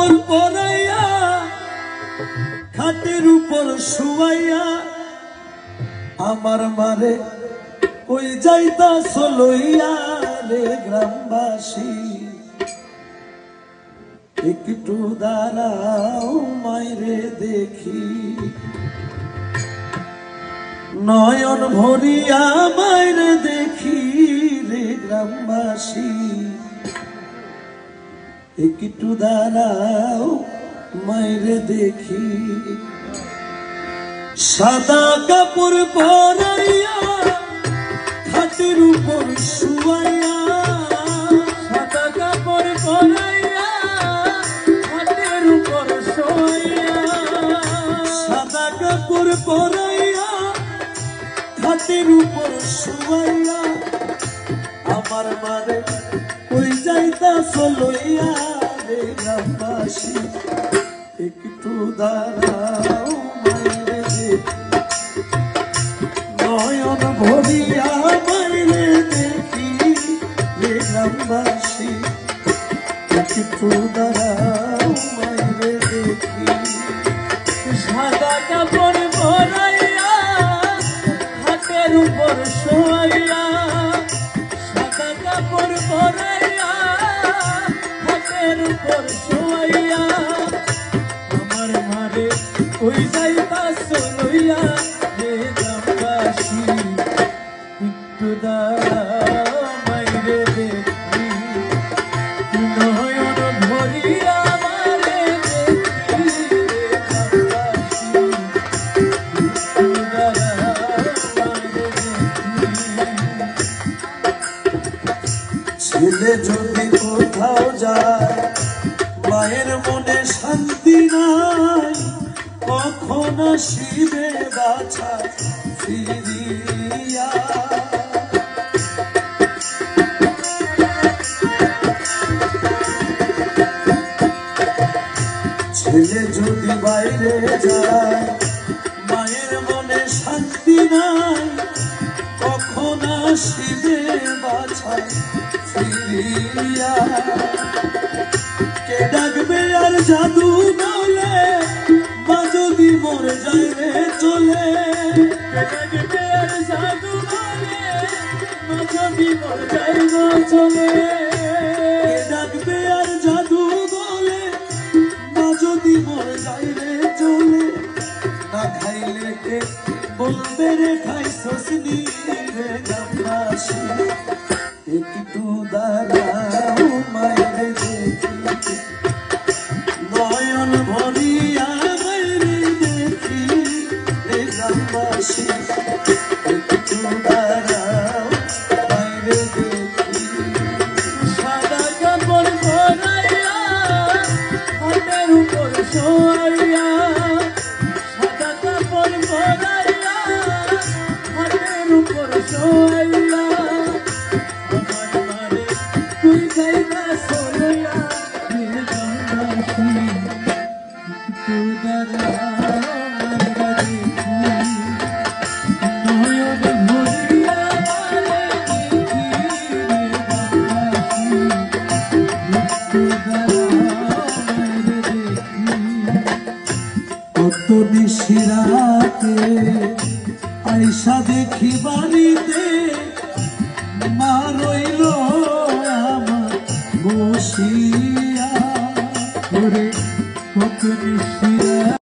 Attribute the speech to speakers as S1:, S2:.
S1: কাপড় পরাইয়া খাটের উপর শুয়াইয়া আমার মারে কই যাইতাছ লইয়া রে গ্রামবাসী একটু দাঁড়াও মাইরে দেখি নয়ন ভরিয়া মাইরে দেখি রে গ্রামবাসী একটু দাঁড়াও মাইরে দেখি সাদা কাপড় পরাইয়া খাটের উপর শুয়াইয়া সাদা কাপড় পরাইয়া খাটের উপর শুয়াইয়া সাদা কাপড় পরাইয়া খাটের উপর শুয়াইয়া আমার মারে কই যাইতাছ লইয়া রে গ্রামবাসী একটু দাঁড়াও মাইরে দেখি নয়ন ভরিয়া মাইরে দেখি রে গ্রামবাসী একটু দাঁড়াও মাইরে দেখি সাদা কাপড় পরাইয়া হাতের উপর শোয়াইয়া সাদা কাপড় পরাইয়া হাতের উপর শোয়াইয়া আমার মারে কই যাইতাছ লইয়া রে গ্রামবাসী একটু দাঁড়াও মাইরে দেখি নয়ন ভরিয়া মারে দেখি রে গ্রামবাসী একটু দাঁড়াও মাইরে দেখি ছেলে যদি কোথাও যায় মায়ের মনে শান্তি নাই কখন আসিবে বাছা ফিরিয়া ছেলে যদি বাইরে যায় মায়ের মনে শান্তি নাই কখন আসিবে বাছা ফিরিয়া কে ডাকবে আর জাদু বলে মা যদি মরে যায় রে চলে কে ডাকবে আর জাদু বলে মা যদি মরে যায় রে চলে কে ডাকবে আর জাদু বলে মা যদি মরে যায় রে চলে না খাইলে কে বলবে রে খাইছস নি রে গ্রামবাসী একটু দাঁড়াও মাইরে দেখি নয়ন ভরিয়া মাইরে দেখি রে গ্রামবাসী একটু দাঁড়াও মাইরে দেখি সাদা কাপড় পরাইয়া হাতের উপর শোয়াইয়া সাদা কাপড় পরাইয়া হাতের উপর শোয়াইয়া কত নিশিরাতে আইসা দেখি বাড়িতে মা রইল আমার বসিয়া কত নিশিরা